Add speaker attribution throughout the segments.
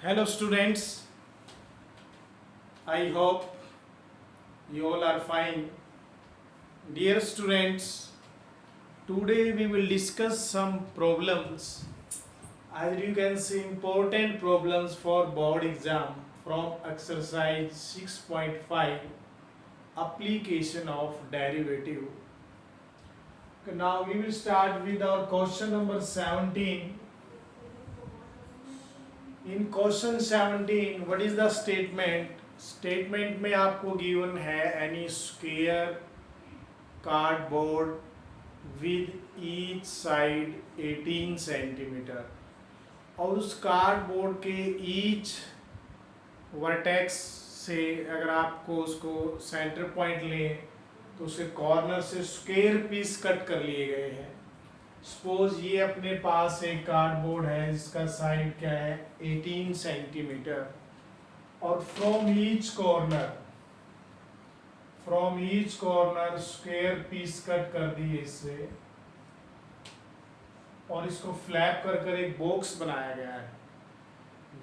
Speaker 1: Hello students, I hope you all are fine. Dear students, today we will discuss some problems. As you can see, important problems for board exam from exercise 6.5 application of derivative. Okay, now we will start with our question number 17. In question 17 what is the statement में आपको given है N E square cardboard with each side 18 centimetre और उस cardboard के each vertex से अगर आपको उसको सेंटर पॉइंट लें तो उसके कॉर्नर से स्क्वायर पीस कट कर लिए गए हैं। सपोज ये अपने पास एक कार्डबोर्ड है जिसका साइड क्या है 18 सेंटीमीटर और from each corner square piece cut कर दिए इससे और इसको फ्लैप कर एक बॉक्स बनाया गया है।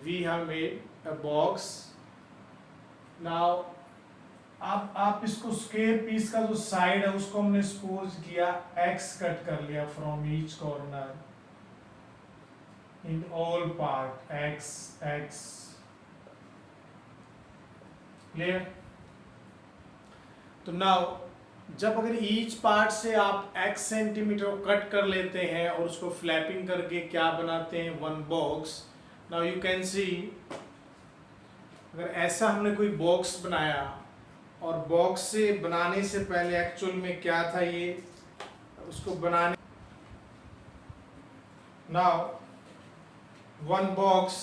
Speaker 1: We have made a box. Now आप इसको स्क्वायर पीस का जो साइड है उसको हमने सपोज किया x कट कर लिया from each corner in all part x clear. तो नाउ जब अगर ईच पार्ट से आप x सेंटीमीटर कट कर लेते हैं और उसको फ्लैपिंग करके क्या बनाते हैं one box. Now you can see अगर ऐसा हमने कोई बॉक्स बनाया और बॉक्स से बनाने से पहले एक्चुअल में क्या था ये उसको बनाने नाउ वन बॉक्स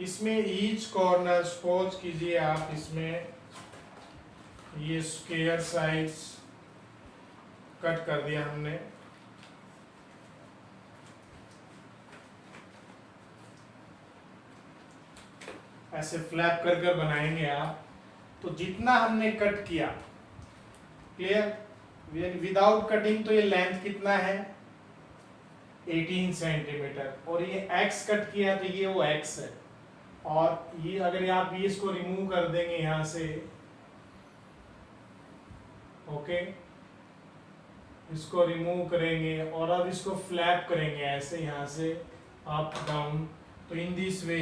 Speaker 1: इसमें ईच कॉर्नर सपोज कीजिए आप इसमें ये स्क्वायर साइड्स कट कर दिया हमने। ऐसे फ्लैप कर बनाएंगे आप तो जितना हमने कट किया क्लियर विदाउट कटिंग तो ये लेंथ कितना है 18 सेंटीमीटर और ये x कट किया तो ये वो x है और ये अगर आप ये इसको रिमूव कर देंगे यहां से ओके इसको रिमूव करेंगे और अब इसको फ्लैप करेंगे ऐसे यहां से अप डाउन तो इन दिस वे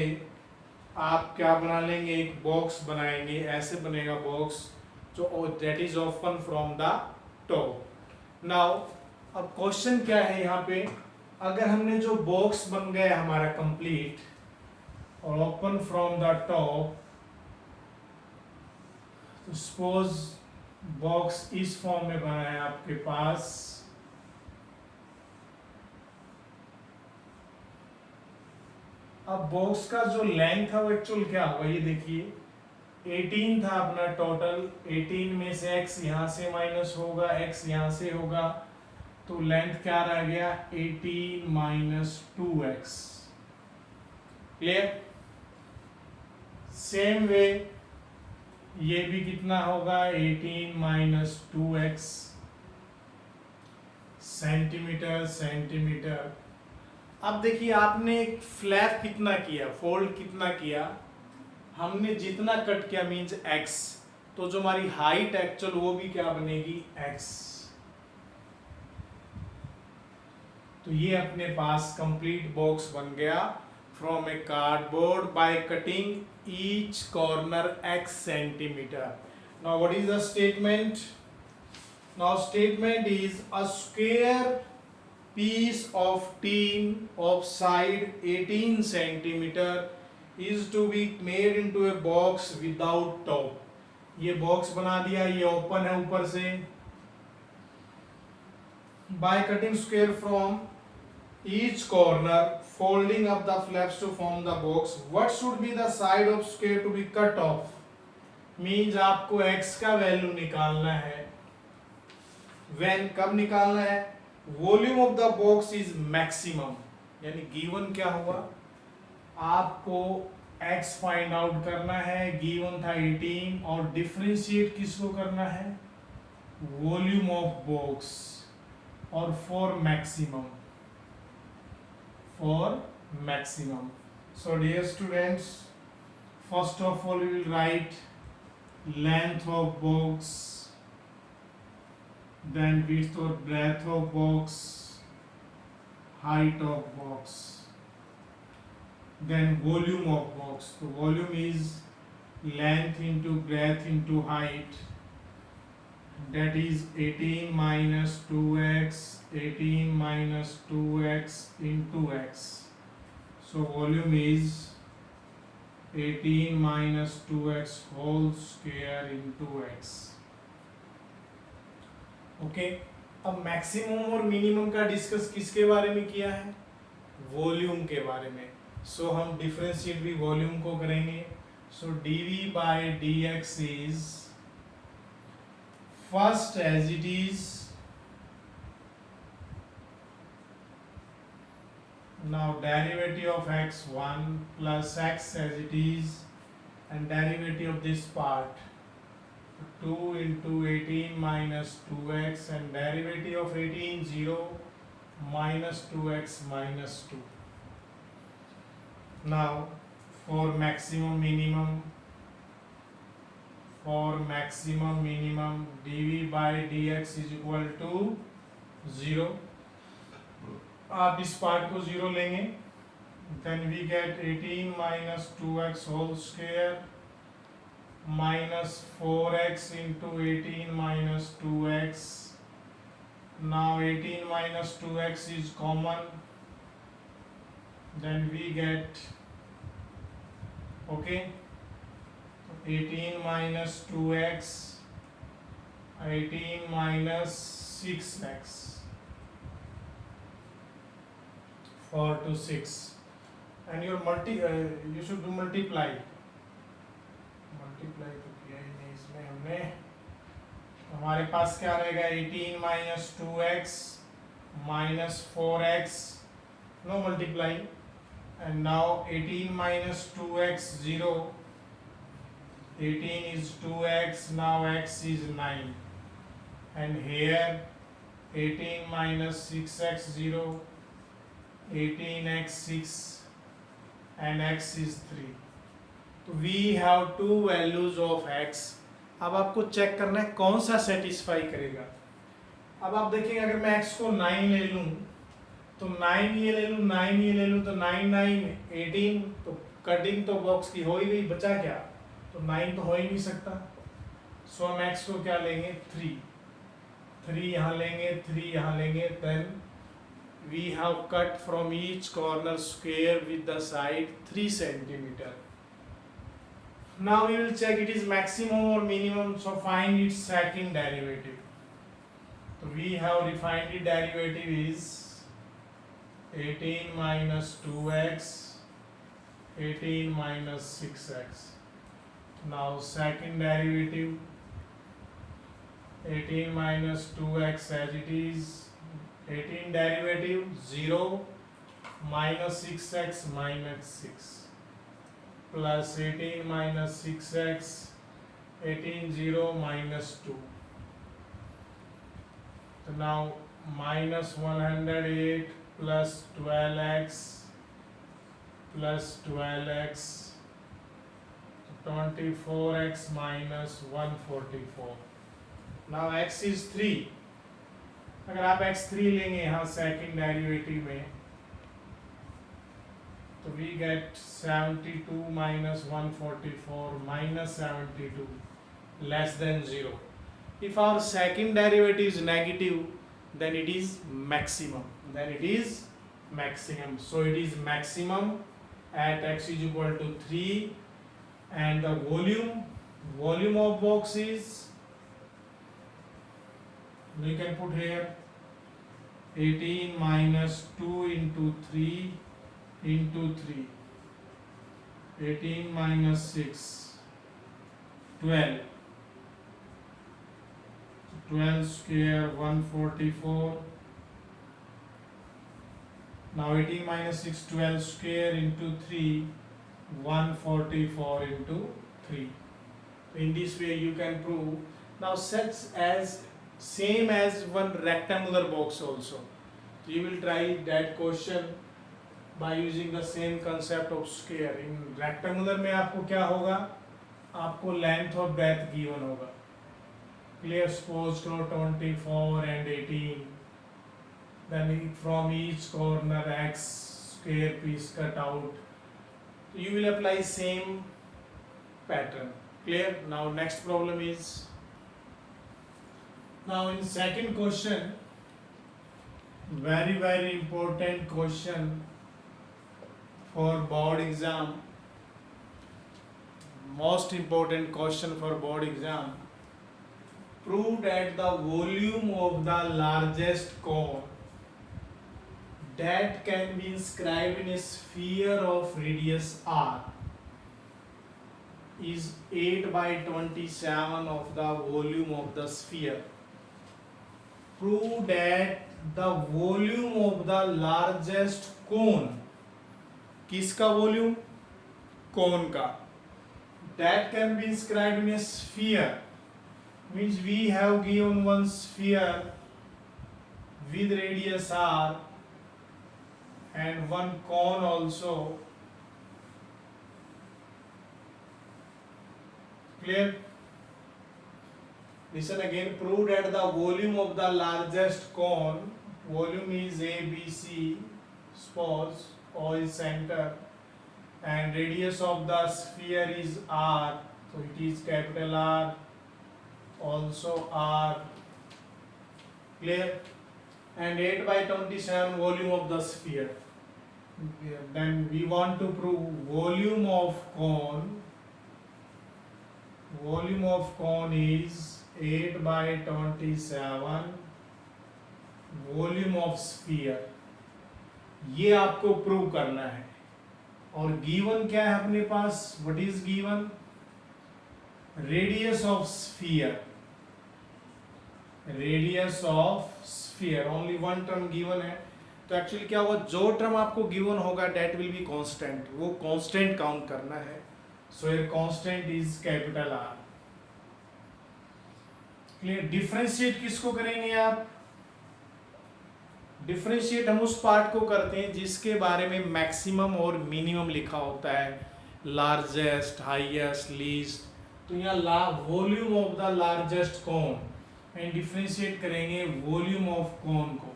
Speaker 1: आप क्या बना लेंगे एक बॉक्स बनाएंगे। ऐसे बनेगा बॉक्स जो that is open from the top. Now अब क्वेश्चन क्या है यहाँ पे अगर हमने जो बॉक्स बन गया हमारा कंप्लीट और ओपन फ्रॉम द टॉप तो सपोज बॉक्स इस फॉर्म में बना है आपके पास अब बॉक्स का जो लेंथ है वो एक्चुअल क्या होगा ये देखिए 18 था अपना टोटल 18 में से x यहां से माइनस होगा x यहां से होगा तो लेंथ क्या रह गया 18 minus 2x clear. Same way ये भी कितना होगा 18 माइनस 2x सेंटीमीटर। अब देखिए आपने एक फ्लैप कितना किया फोल्ड कितना किया हमने जितना कट किया मींस x तो जो हमारी हाइट एक्चुअल वो भी क्या बनेगी x। तो ये अपने पास कंप्लीट बॉक्स बन गया from A cardboard by cutting each corner x centimetre. Now what is the statement. Now statement is a square piece of tin of side 18 centimeter is to be made into a box without top। ये box बना दिया ये open है ऊपर से by cutting square from each corner folding up the flaps to form the box what should be the side of square to be cut off means आपको x का value निकालना है when कब निकालना है volume of the box is maximum यानी given क्या हुआ आपको x फाइंड आउट करना है गिवन था 18 और डिफरेंशिएट किसको करना है वॉल्यूम ऑफ बॉक्स और for maximum. So dear students, first of all we will write length of box, then width or breadth of box, height of box, then volume of box. So volume is length into breadth into height, that is 18 minus 2x, 18 minus 2x into x. So volume is 18 minus 2x whole square into x. Okay, अब maximum और minimum का discuss किसके बारे में किया है? Volume के बारे में. सो हम डिफरेंशिएट भी वॉल्यूम को करेंगे. सो dv by dx is first as it is. Now derivative of x1 plus x as it is, and derivative of this part 2 into 18 minus 2x, and derivative of 18 0 minus 2x minus 2. Now for maximum minimum dv by dx is equal to 0. आप इस part को 0 लेंगे, then we get 18 minus 2x whole square minus 4x into 18 minus 2x. Now 18 minus 2x is common, then we get, okay, 18 minus 2x, 18 minus 6x, 4 to 6, and your you should do multiply तो किया ही नहीं इसमें हमने. हमारे पास क्या रहेगा? 18 minus 2x minus 4x, no multiply, and now 18 minus 2x 0, 18 is 2x, now x is 9, and here 18 minus 6x 0, 18x 6, and x is 3. तो we have two values of x. अब आपको चेक करना है कौन सा सेटिस्फाई करेगा. अब आप देखेंगे अगर मैं x को 9 ले लूं तो 9 ये ले लूं, 9 ये ले लूं, तो 9 9 18, तो कटिंग तो बॉक्स की हो ही गई, बचा क्या? तो 9 तो हो ही नहीं सकता. सो हम x को क्या लेंगे? 3 यहाँ लेंगे, 3 यहाँ लेंगे, then we have cut from each corner square with the side 3 centimetre. Now we will check it is maximum or minimum, so find its second derivative. So we have defined the derivative is 18 minus 2x, 18 minus 6x. Now second derivative 18 minus 2x as it is, 18 derivative 0 minus 6x minus 6, plus 18 minus 6x, 18 0 minus 2. So now minus 108 plus 12x plus 12x, 24x minus 144. Now x is 3. अगर आप x3 लेंगे यहाँ second derivative में, तो we get 72 minus 144 minus 72 less than 0. If our second derivative is negative, then it is maximum. So it is maximum at x is equal to 3, and the volume of box is, we can put here 18 minus 2 into 3 into 3, 18 minus 6, 12, 12 square 144. Now 18 minus 6, 12 square into 3, 144 into 3. In this way you can prove. Now such as same as one rectangular box also. So you will try that question by using the same concept of square. In rectangular में आपको क्या होगा, आपको length of breath given होगा। Clear, suppose करो 24 and 18, then from each corner x square piece cut out, you will apply same pattern. Clear? Now next problem is, now in second question, very important question for board exam, most important question for board exam. Prove that the volume of the largest cone that can be inscribed in a sphere of radius r is 8/27 of the volume of the sphere. Prove that the volume of the largest cone, किसका volume, कोन का, that can be inscribed in a sphere, means we have given one sphere with radius r and one cone also. Clear? Listen again. Prove that the volume of the largest cone, volume is ABC, suppose O is center, and radius of the sphere is r, so it is capital R, also R. Clear? And 8/27 volume of the sphere. Then we want to prove volume of cone. Volume of cone is 8/27 volume of sphere, ये आपको prove करना है। और given क्या है अपने पास, what is given, radius of sphere, radius of sphere, only one term given है। तो एक्चुअली क्या होगा, जो टर्म आपको गिवन होगा डेट विल बी कांस्टेंट, वो कांस्टेंट काउंट करना है। So here constant is capital R. Clear? Differentiate किसको करेंगे आप, डिफरेंशिएट हम उस पार्ट को करते हैं जिसके बारे में मैक्सिमम और मिनिमम लिखा होता है, लार्जेस्ट, हाईएस्ट, लीस्ट। तो यहाँ volume of the largest cone and differentiate करेंगे वॉल्यूम ऑफ कोन को।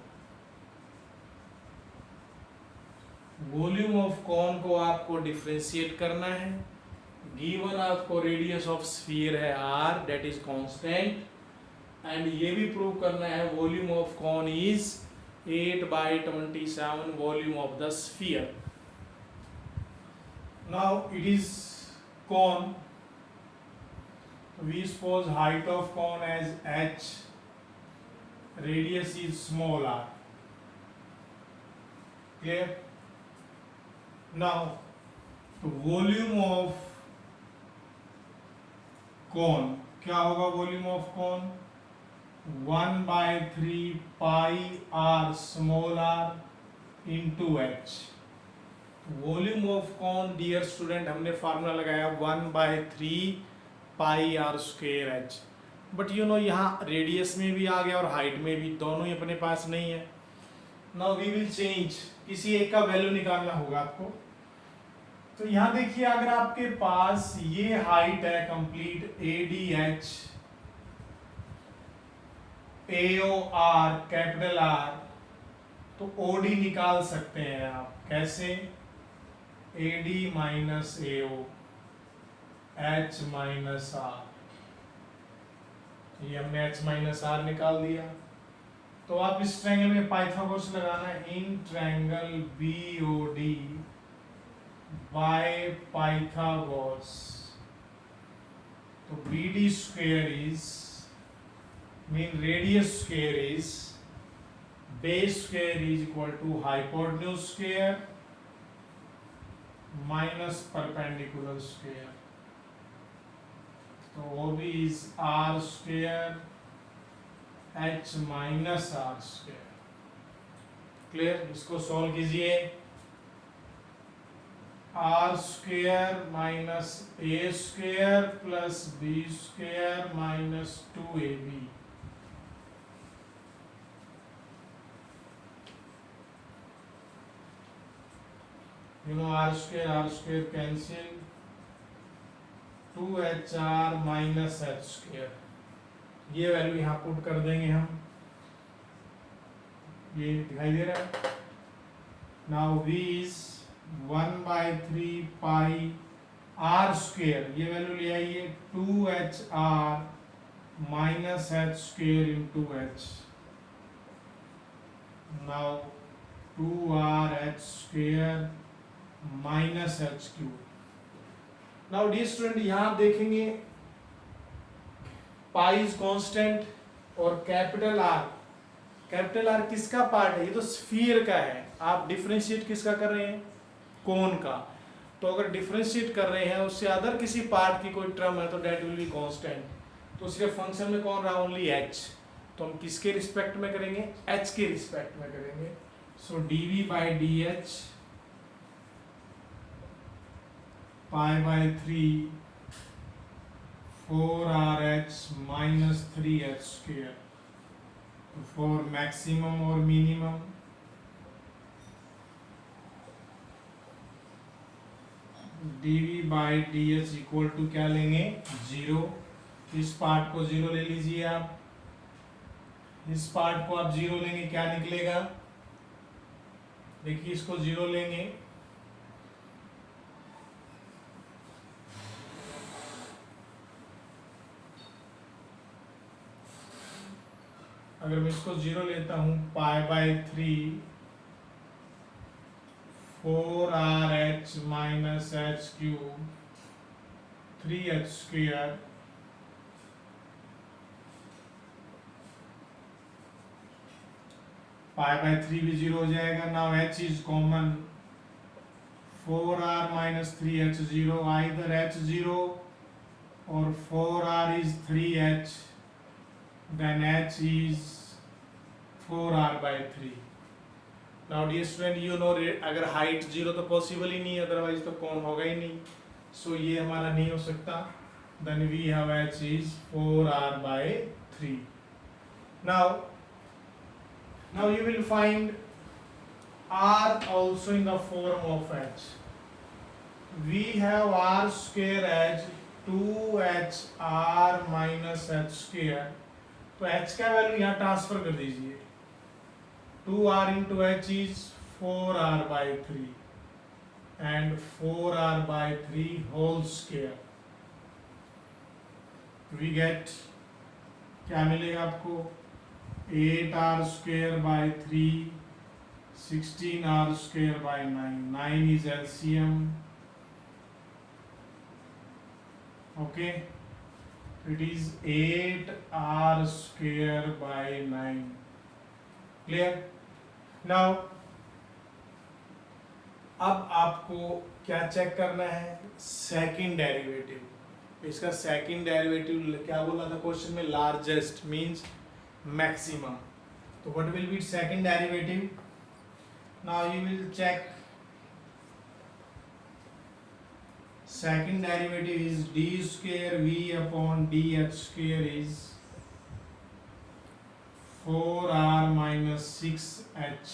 Speaker 1: वॉल्यूम ऑफ कोन को आपको डिफरेंशिएट करना है। गिवन आपको रेडियस ऑफ स्फीयर है r, that is constant, and ये भी प्रूव करना है volume of cone is 8/27 volume of the sphere. Now it is cone. We suppose height of cone as h, radius is small r. Clear? Now the volume of cone, क्या होगा volume of cone, 1/3 pi r small r into h। Volume of cone dear student हमने formula लगाया 1/3 pi r square h, but you know यहाँ radius में भी आ गया और height में भी, दोनों ही अपने पास नहीं है। नाउ वी विल चेंज, किसी एक का वैल्यू निकालना होगा आपको। तो यहाँ देखिए, अगर आपके पास ये हाइट है complete ADH, AOR capital R, तो OD निकाल सकते हैं आप, कैसे, AD minus AO, H minus R। ये हमने H माइनस R निकाल दिया। तो आप इस ट्रायंगल में पाइथागोरस लगाना है, in triangle BOD by Pythagoras. तो BD square is mean radius square is base square is equal to hypotenuse square minus perpendicular square. So OB is r square h minus r square. Clear? इसको solve कीजिए, r square minus a square plus b square minus 2ab। you know r square cancel, 2hr minus h square, ये value यहाँ put कर देंगे हम, ये दिखाई दे रहा है। Now v is 1/3 pi r square, ये वैल्यू ले आइए 2hr minus h square into h. Now 2rh square minus h cube. Now dear student, यहाँ आप देखेंगे पाई इज कांस्टेंट और कैपिटल आर किसका पार्ट है? ये तो स्फीयर का है। आप डिफरेंशिएट किसका कर रहे हैं? कोन का। तो अगर डिफरेंशिएट कर रहे हैं उससे अदर किसी पार्ट की कोई टर्म है तो डेट विल बी कांस्टेंट। तो सिर्फ फंक्शन में कौन रहा? Only h। तो हम किसके रिस्पेक्ट में करेंगे? h के रिस्पेक्ट में करेंगे। सो dv by d H pi by 3 4rh minus 3h square for maximum और minimum dv by d h equal to क्या लेंगे? 0। इस पार्ट को 0 ले लीजिए आप, इस पार्ट को आप 0 लेंगे, क्या निकलेगा? देखिए इसको 0 लेंगे, अगर मैं इसको 0 लेता हूं, pi by 3 4rh minus h cube 3h square pi by 3 भी 0 हो जाएगा। Now h is common, 4r minus 3h 0, either h 0 और 4r is 3h, then h is 4r by 3. Now dear student, you know अगर height 0 तो possible ही नहीं, otherwise तो कौन होगा ही नहीं। सो ये हमारा नहीं हो सकता। then we have h is 4r by 3. Now you will find r also in the form of h. We have r square as 2hr minus h square, तो h का वैल्यू यहाँ ट्रांसफर कर दीजिए। 2r into h is 4r by 3 and 4r by 3 whole square. We get क्या मिलेगा आपको? 8r square by 3, 16r square by 9. 9 is LCM. Okay. It is 8r square by 9. Clear? Now अब आपको क्या check करना है? Second derivative. इसका second derivative क्या बोला था क्वेश्चन में? Largest means maximum. तो what will be second derivative? Now you will check. Second derivative is d square v upon dh square is 4r minus 6h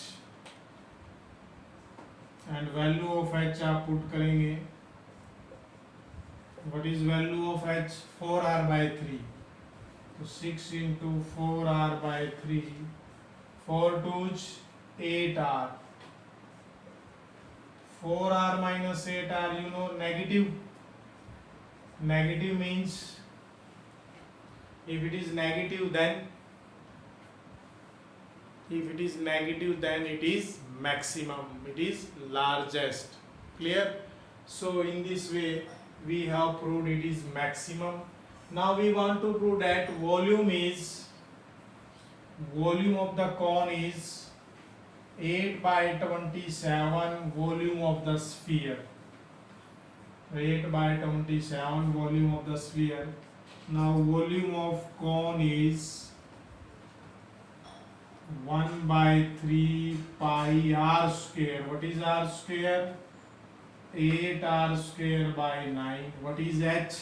Speaker 1: and value of h आप put करेंगे। What is value of h? 4r by 3. तो 6 into 4r by 3, 4 2s 8r. 4r minus 8r, you know negative. Negative means if it is negative then it is maximum, it is largest. Clear? So in this way we have proved it is maximum. Now we want to prove that volume of the cone is 8 by 27 volume of the sphere. 8 by 27 volume of the sphere. Now volume of cone is 1 by 3 pi r square. What is r square? 8r square by 9. What is h?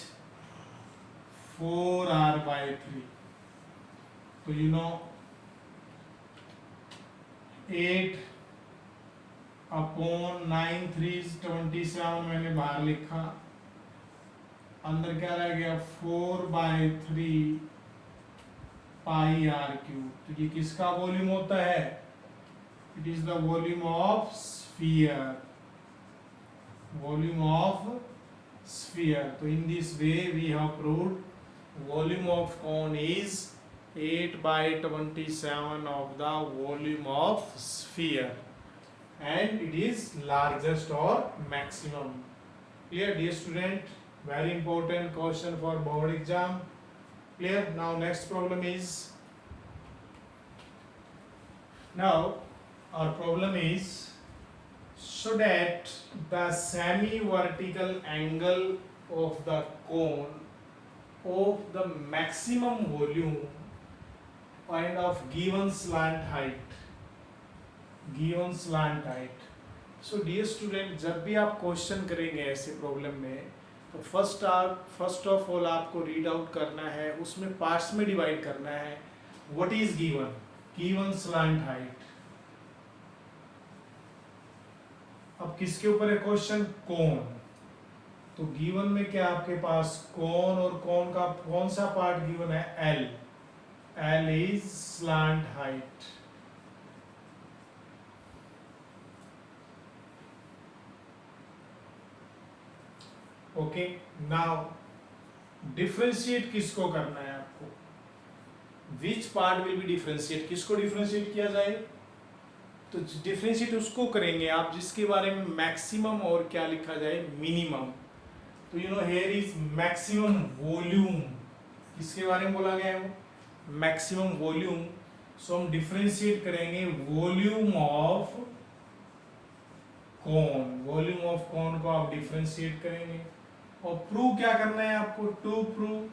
Speaker 1: 4r by 3. So you know 8 upon 9×3 = 27 मैंने बाहर लिखा, अंदर क्या रह गया 4/3 पाई are cube. तो ये किसका वॉल्यूम होता है? It is the volume of sphere, volume of sphere. तो in this way we have proved volume of cone is 8/27 of the volume of sphere and it is largest or maximum. Clear dear student? Very important question for board exam. Clear? Now next problem is, now our problem is, so that the semi-vertical angle of the cone of the maximum volume and of given slant height, given slant height. So dear student, जब भी आप question करेंगे ऐसे problem में, तो first of all आपको read out करना है, उसमें पार्ट्स में डिवाइड करना है। What is given? Given slant height. अब किसके ऊपर है क्वेश्चन? कोन। तो गिवन में क्या आपके पास कोन, और कोन का कौन सा पार्ट गिवन है? L. L is slant height. Okay, now differentiate किसको करना है आपको? Which part will be differentiate? किसको differentiate किया जाए? तो differentiate उसको करेंगे आप जिसके बारे में maximum और क्या लिखा जाए? minimum. तो you know here is maximum volume. किसके बारे में बोला गया है वो? Maximum volume. सो हम डिफरेंशिएट करेंगे volume of cone, volume of cone को आप डिफरेंशिएट करेंगे। और प्रूव क्या करना है आपको? To prove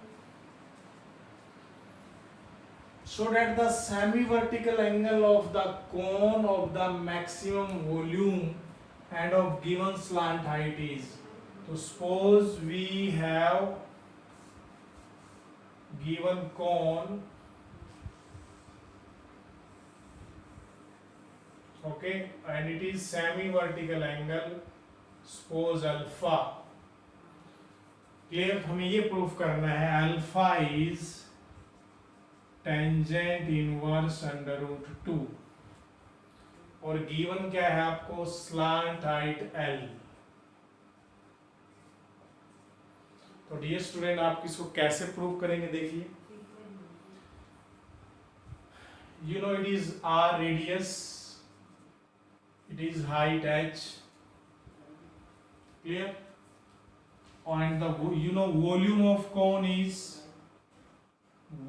Speaker 1: so that the semi vertical angle of the cone of the maximum volume and of given slant height is. तो suppose we have given cone, okay, and it is semi vertical angle, suppose alpha. Clear? हमें ये proof करना है alpha is tangent inverse √2 और given क्या है आपको? Slant height L. तो डियर स्टूडेंट, आप इसको कैसे प्रूव करेंगे? देखिए, you know it is r radius, it is height h. Clear? And the volume of cone is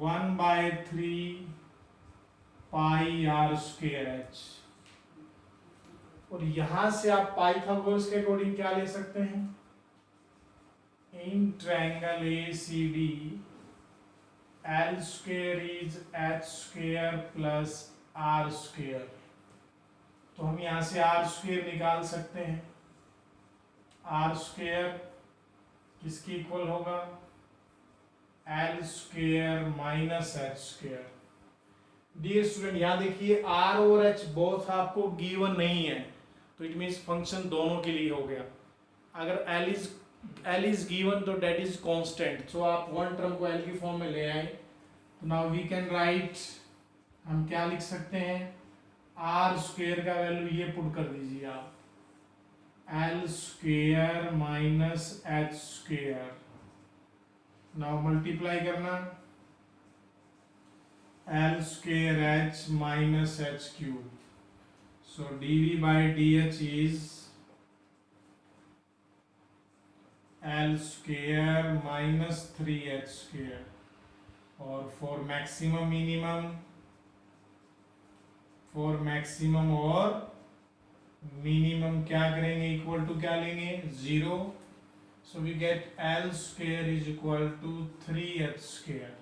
Speaker 1: 1/3 pi r square h. और यहां से आप पाइथागोरस के अकॉर्डिंग क्या ले सकते हैं? In triangle ACD L square is h square plus r square. तो हम यहां से r square निकाल सकते हैं। r square किसकी इक्वल होगा? L square minus h square. Dear student, यहाँ देखिए r और h बोथ आपको गिवन नहीं है, तो इट मीन्स फंक्शन दोनों के लिए हो गया। अगर L इज गिवन तो डेट इज कांस्टेंट, सो आप वन टर्म को L की फॉर्म में ले आए। नाउ वी कैन राइट, हम क्या लिख सकते हैं? r स्क्वायर का वैल्यू ये पुट कर दीजिए आप, L square minus h square. Now multiply करना, L square h minus h cube. So dv by dh is L square minus 3h square. और फॉर मैक्सिमम और मिनिमम क्या करेंगे? इक्वल टू क्या लेंगे? 0। So we get L square is equal to 3h square.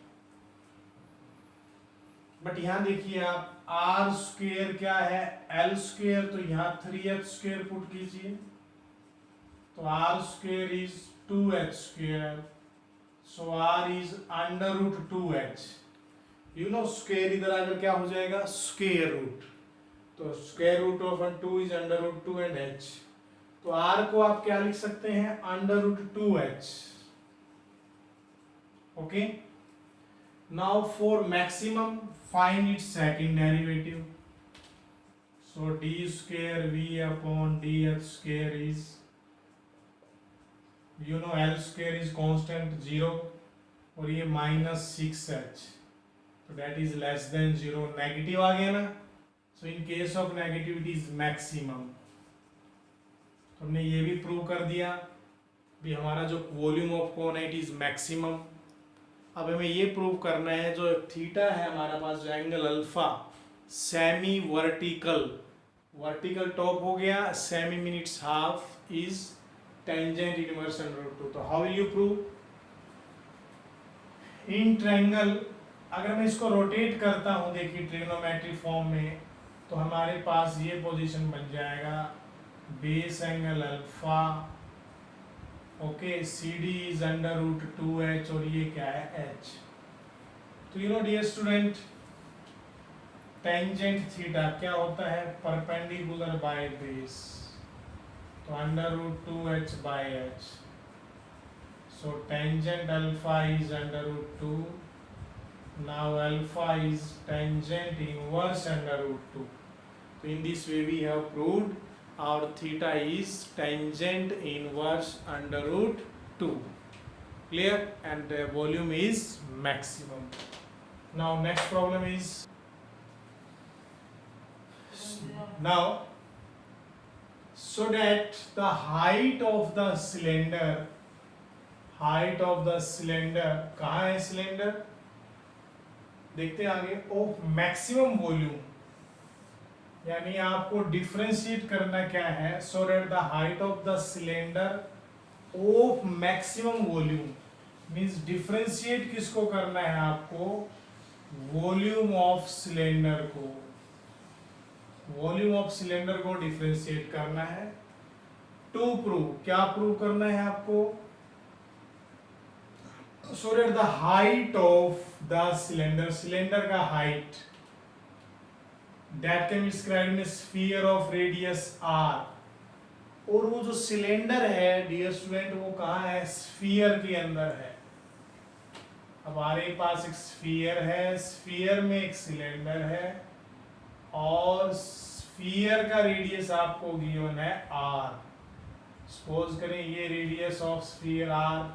Speaker 1: But यहां देखिए आप, R square क्या है? L स्क्वायर, तो यहाँ 3h स्क्वायर पुट कीजिए, तो R square is 2h square. So r is √2h. You know square इधर आकर क्या हो जाएगा? Square root. तो square root of 2 is under root 2 and h, तो r को आप क्या लिख सकते हैं, under root 2h. Okay, now for maximum find its second derivative. So d square v upon dh square is, you know L square is constant 0 और ये -6h, तो that is less than 0. Negative आ गया ना, so in case of negative it is maximum. तो हमने ये भी prove कर दिया भी हमारा जो वॉल्यूम ऑफ कोन है इट इज मैक्सिमम. अब हमें ये प्रूव करना है जो थीटा है हमारा पास, जो angle alpha semi vertical, vertical top हो गया, semi minutes half is tangent inverse under root 2. तो how will you prove, in triangle अगर मैं इसको रोटेट करता हूं, देखिए ट्रिग्नोमेट्रिक फॉर्म में, तो हमारे पास ये पोजीशन बन जाएगा base angle alpha, okay, C D is under root 2h और ये क्या है h. तो you know dear student, tangent theta क्या होता है, परपेंडिकुलर बाय बेस, तो under root 2h by h. So tangent alpha is under root 2. Now alpha is tangent inverse under root 2. So in this way we have proved our theta is tangent inverse under root 2. Clear? And the volume is maximum. Now next problem is, now so that the height of the cylinder, कहाँ है cylinder, देखते हैं आगे, of maximum volume, यानी आपको differentiate करना क्या है, सो that the height of the cylinder of maximum volume, means differentiate किसको करना है आपको, वॉल्यूम ऑफ सिलेंडर को, वॉल्यूम ऑफ सिलेंडर को डिफरेंशिएट करना है. टू प्रूव, क्या प्रूव करना है आपको, सो that the height of the cylinder, cylinder का height, that can be described in a sphere of radius r. और वो जो सिलेंडर है डियर स्टूडेंट, वो कहाँ है, स्फीयर के अंदर है. अब हमारे पास एक स्फीयर है, स्फीयर में एक सिलेंडर है, और स्फीयर का रेडियस आपको गिवन है r. सपोज करें ये radius of sphere r,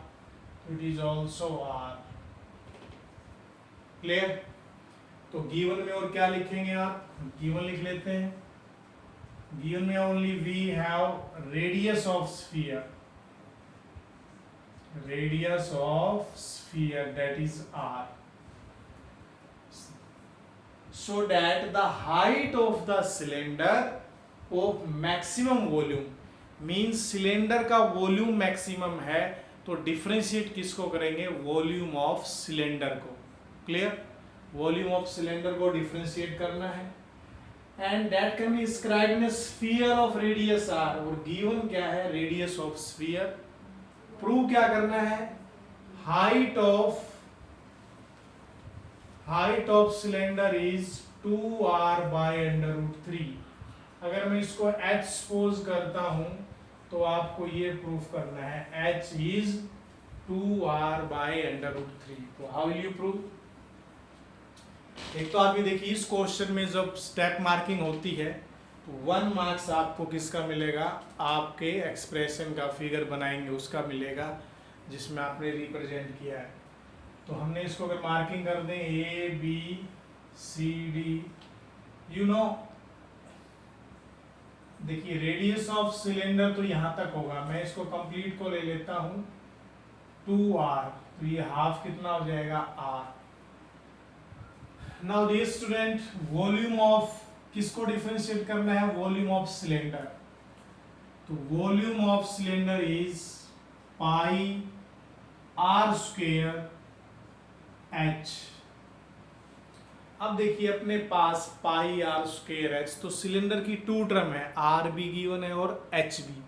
Speaker 1: it is also r. Clear? तो गिवन में और क्या लिखेंगे आप, गिवन लिख लेते हैं. गिवन में only we have radius of sphere, radius of sphere that is r. So that the height of the cylinder of maximum volume, means cylinder का वॉल्यूम मैक्सिमम है, तो डिफरेंशिएट किसको करेंगे, वॉल्यूम ऑफ सिलेंडर को. Clear? Volume of cylinder को differentiate करना है, and that can be described in sphere of radius r. और गिवन क्या है, रेडियस ऑफ स्फीयर. प्रूव क्या करना है, height of cylinder is 2r by under root 3. अगर मैं इसको h सपोज करता हूं, तो आपको ये प्रूफ करना है h is 2r by under root 3. तो हाउ विल यू प्रूव, एक तो आप ये देखिए इस क्वेश्चन में जब स्टेप मार्किंग होती है तो 1 मार्क्स आपको किसका मिलेगा, आपके एक्सप्रेशन का फिगर बनाएंगे उसका मिलेगा, जिसमें आपने रिप्रेजेंट किया है. तो हमने इसको अगर मार्किंग कर दें A B C D, you know, देखिए रेडियस ऑफ सिलेंडर तो यहां तक होगा, मैं इसको कंप्लीट को ले लेता हूं 2r, तो ये हाफ कितना हो जाएगा r. Now dear student, volume of किसको डिफरेंशिएट करना है, वॉल्यूम ऑफ सिलेंडर. तो volume of cylinder is pi r square h. अब देखिए अपने पास पाई r स्क्वायर h, तो सिलेंडर की 2 टर्म है, r भी गिवन है और h भी.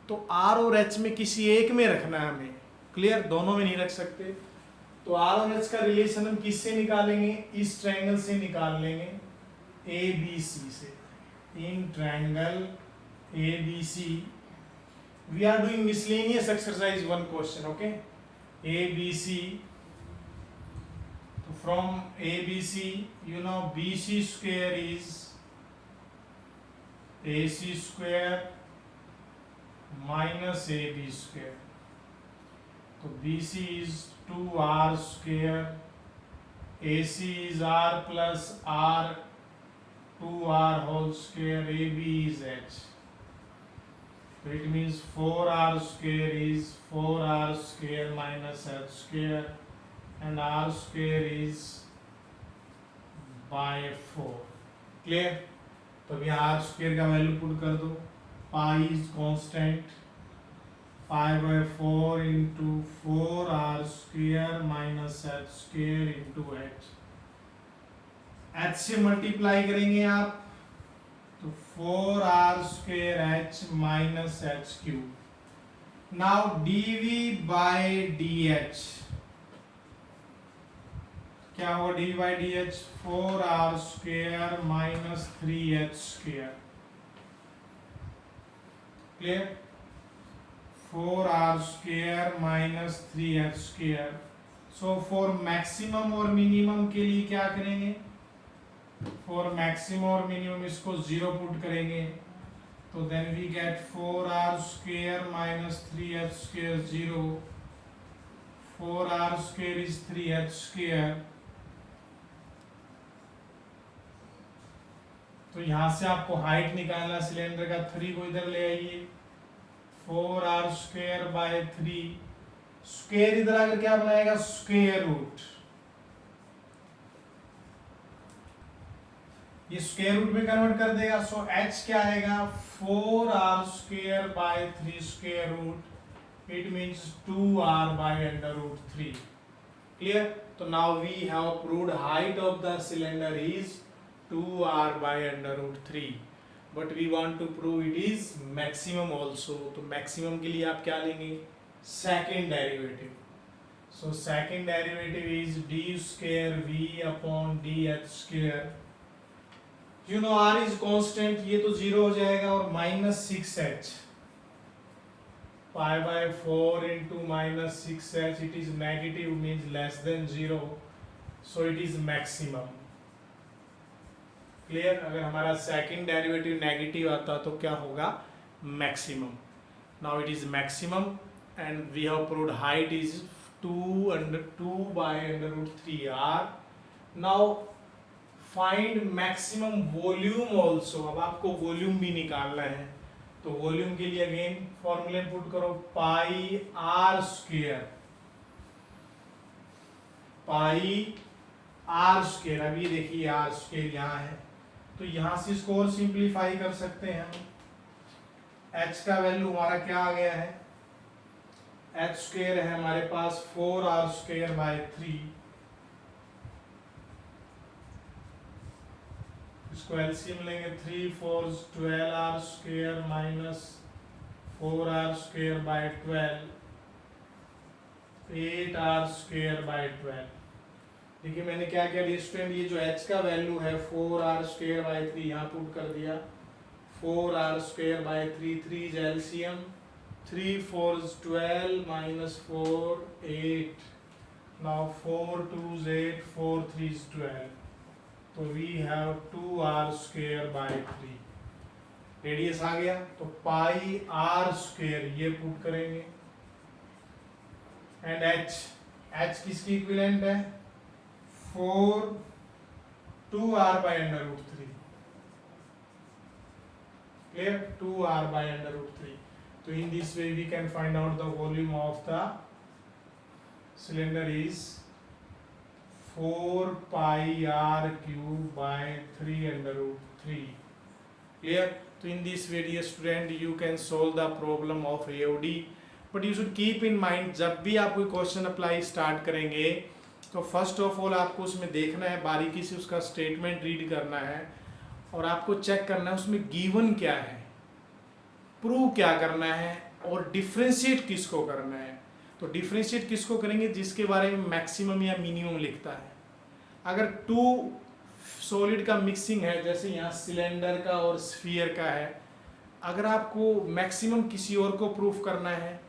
Speaker 1: तो r और h में किसी एक में रखना है हमें. क्लियर? दोनों में नहीं रख सकते. तो r और h का रिलेशन हम किससे निकालेंगे, इस ट्रायंगल से निकाल लेंगे, ए बी सी से. in triangle ABC. We are doing miscellaneous exercise, one question, okay? ABC. So from ABC, you know BC square is AC square minus AB square. So BC is 2R square, AC is R plus R, 2R whole square, AB is H. So it means 4R square is 4R square minus H square, and R square is by 4. Clear? तो अभी R square का value put कर दो. Pi is constant, 5/4 into 4R square minus H square into H. H से multiply करेंगे आप तो 4R square H minus H cube. Now dV by dH क्या होगा? dV by dH 4R square minus 3H square. Clear? 4R square minus 3H square. So for maximum और minimum के लिए क्या करेंगे? फॉर मैक्सिमम और मिनिमम इसको 0 put करेंगे तो then we get 4R square minus 3H square 0. 4R square is 3H square. तो यहां से आपको हाइट निकालना सिलेंडर का. 3 को इधर ले आइए. 4R square by 3. स्क्वेयर इधर आकर क्या बनाएगा? Square root. ये स्क्वेयर रूट में कन्वर्ट कर देगा. सो H क्या आएगा? 4R square by 3 square root. It means 2R by under root 3. Clear? तो now we have proved height of the cylinder is 2R by under root 3, but we want to prove it is maximum also. तो maximum के लिए आप क्या लेंगे? Second derivative. So second derivative is d square v upon dh square. You know R is constant, ये तो 0 हो जाएगा और minus 6h. 5/4 into minus 6h, it is negative, means less than 0. So it is maximum. Clear? अगर हमारा second derivative negative आता तो क्या होगा? Maximum. Now it is maximum and we have proved height is 2 by under root 3R. Now find maximum volume also. अब आपको volume भी निकालना है तो वॉल्यूम के लिए अगेन फॉर्मूले पुट करो. पाई R स्क्वेयर, पाई R स्क्वेयर. अभी देखिए R स्क्वेयर यहाँ है तो यहां से इसको और सिंप्लीफाई कर सकते हैं हम. H का वैल्यू हमारा क्या आ गया है? H स्क्वेयर है हमारे पास 4R स्क्वेयर बाय 3. इसको एलसीएम लेंगे. 3 4 12R square minus 4R square bye 12, 8R square by 12. देखिए मैंने क्या किया स्टूडेंट, ये जो H का वैल्यू है 4R स्क्वेयर बाय 3 यहाँ पुट कर दिया. 4R square by 3, 3 is LCM. 3 4 12 minus 4 8. Now 4 2 8, 4 3 12. तो वी हैव 2R स्क्वेयर बाय 3. रेडियस आ गया तो पाई R स्क्वेयर ये पुट करेंगे. एंड H किसकी इक्विवेलेंट है? 2R by under root 3. Clear? 2R by under root 3. So in this way we can find out the volume of the cylinder is 4 pi R cube by 3 under root 3. Clear? So in this way dear student you can solve the problem of AOD. But you should keep in mind जब भी आप कोई question apply start करेंगे तो first of all आपको उसमें देखना है, बारीकी से उसका स्टेटमेंट रीड करना है और आपको चेक करना है उसमें गिवन क्या है, प्रूव क्या करना है और डिफ्रेंशिएट किसको करना है. तो डिफ्रेंशिएट किसको करेंगे? जिसके बारे में मैक्सिमम या मिनिमम लिखता है. अगर 2 सॉलिड का मिक्सिंग है, जैसे यहाँ सिलेंडर का और स्फीयर का है, अगर आपको मैक्सिमम किसी और को प्रूफ करना है,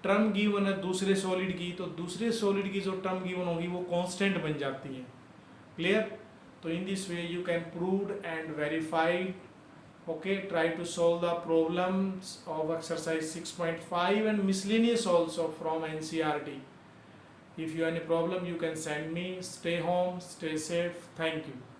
Speaker 1: टर्म गिवन है दूसरे सॉलिड की, तो दूसरे सॉलिड की जो टर्म गिवन होगी वो कांस्टेंट बन जाती है। क्लियर? तो in this way you can prove and verified. Okay, try to solve the problems of exercise 6.5 and miscellaneous also from NCERT. If you have any problem, you can send me. Stay home, stay safe. Thank you.